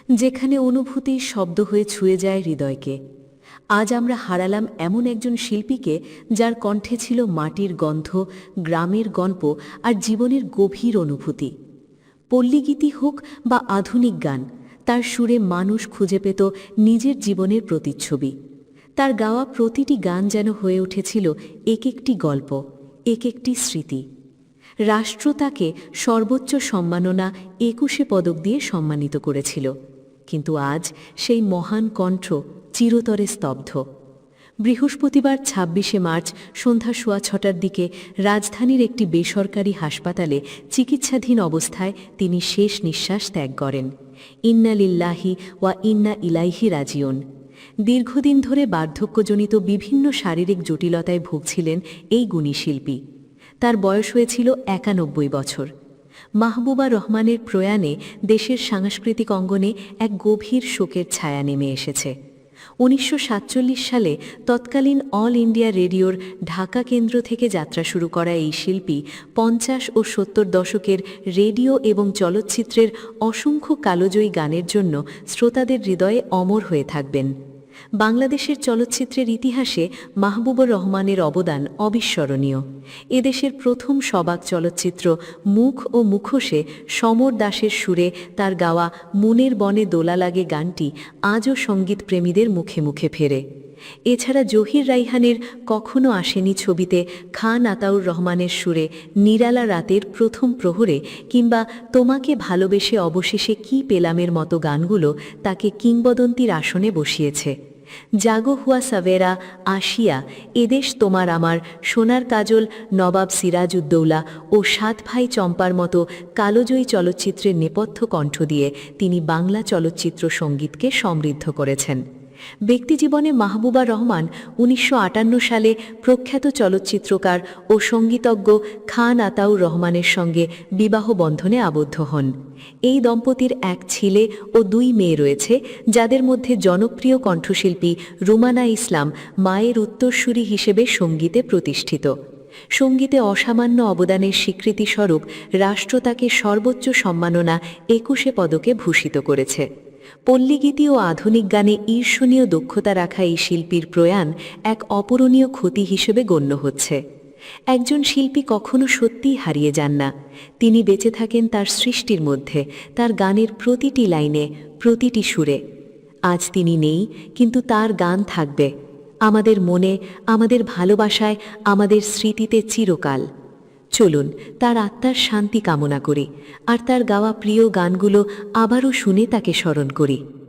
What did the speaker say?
যেখানে অনুভূতি শব্দ হয়ে ছুঁয়ে যায় হৃদয়কে। আজ আমরা হারালাম এমন একজন শিল্পীকে যার কণ্ঠে ছিল মাটির গন্ধ, গ্রামের গল্প আর জীবনের গভীর অনুভূতি। পল্লীগীতি হোক বা আধুনিক গান, তার সুরে মানুষ খুঁজে পেত নিজের জীবনের প্রতিচ্ছবি। তার গাওয়া প্রতিটি গান যেন হয়ে উঠেছিল এক একটি গল্প, এক একটি স্মৃতি। রাষ্ট্র তাকে সর্বোচ্চ সম্মাননা ২১শে পদক দিয়ে সম্মানিত করেছিল, কিন্তু আজ সেই মহান কণ্ঠ চিরতরে স্তব্ধ। বৃহস্পতিবার ২৬শে মার্চ সন্ধ্যা ৬:৩০টার দিকে রাজধানীর একটি বেসরকারি হাসপাতালে চিকিৎসাধীন অবস্থায় তিনি শেষ নিঃশ্বাস ত্যাগ করেন। ইন্না লিল্লাহি ওয়া ইন্না ইলাইহি রাজিউন। দীর্ঘদিন ধরে বার্ধক্যজনিত বিভিন্ন শারীরিক জটিলতায় ভুগছিলেন এই গুণী শিল্পী। তার বয়স হয়েছিল ৯১ বছর। মাহবুবা রহমানের প্রয়াণে দেশের সাংস্কৃতিক অঙ্গনে এক গভীর শোকের ছায়া নেমে এসেছে। ১৯৪৭ সালে তৎকালীন অল ইন্ডিয়া রেডিওর ঢাকা কেন্দ্র থেকে যাত্রা শুরু করা এই শিল্পী ৫০ ও ৭০ দশকের রেডিও এবং চলচ্চিত্রের অসংখ্য কালোজয়ী গানের জন্য শ্রোতাদের হৃদয়ে অমর হয়ে থাকবেন। বাংলাদেশের চলচ্চিত্রের ইতিহাসে মাহবুবুর রহমানের অবদান অবিস্মরণীয়। এদেশের প্রথম সবাক চলচ্চিত্র মুখ ও মুখোশে সমর দাসের সুরে তার গাওয়া মনের বনে দোলা লাগে গানটি আজও সঙ্গীতপ্রেমীদের মুখে মুখে ফেরে। এছাড়া জহির রাইহানের কখনো আসেনি ছবিতে খান আতাউর রহমানের সুরে নিরালা রাতের প্রথম প্রহরে কিংবা তোমাকে ভালোবেসে অবশেষে কি পেলামের মতো গানগুলো তাকে কিংবদন্তির আসনে বসিয়েছে। জাগো হুয়া সাভেরা, আশিয়া, এদেশ তোমার আমার, সোনার কাজল, নবাব সিরাজউদ্দৌলা ও সাত ভাই চম্পার মতো কালোজয়ী চলচ্চিত্রের নেপথ্য কণ্ঠ দিয়ে তিনি বাংলা চলচ্চিত্র সঙ্গীতকে সমৃদ্ধ করেছেন। ব্যক্তিজীবনে মাহবুবা রহমান ১৯৫৮ সালে প্রখ্যাত চলচ্চিত্রকার ও সঙ্গীতজ্ঞ খান আতাউর রহমানের সঙ্গে বিবাহ বন্ধনে আবদ্ধ হন। এই দম্পতির এক ছেলে ও ২ মেয়ে রয়েছে, যাদের মধ্যে জনপ্রিয় কণ্ঠশিল্পী রুমানা ইসলাম মায়ের উত্তরসূরি হিসেবে সঙ্গীতে প্রতিষ্ঠিত। সঙ্গীতে অসামান্য অবদানের স্বীকৃতিস্বরূপ রাষ্ট্র তাকে সর্বোচ্চ সম্মাননা ২১শে পদকে ভূষিত করেছে। পল্লীগীতি ও আধুনিক গানে ঈর্ষণীয় দক্ষতা রাখা এই শিল্পীর প্রয়াণ এক অপূরণীয় ক্ষতি হিসেবে গণ্য হচ্ছে। একজন শিল্পী কখনো সত্যিই হারিয়ে যান না, তিনি বেঁচে থাকেন তার সৃষ্টির মধ্যে, তার গানের প্রতিটি লাইনে, প্রতিটি সুরে। আজ তিনি নেই, কিন্তু তার গান থাকবে আমাদের মনে, আমাদের ভালোবাসায়, আমাদের স্মৃতিতে চিরকাল। চলুন তার আত্মার শান্তি কামনা করি আর তার গাওয়া প্রিয় গানগুলো আবারও শুনে তাকে স্মরণ করি।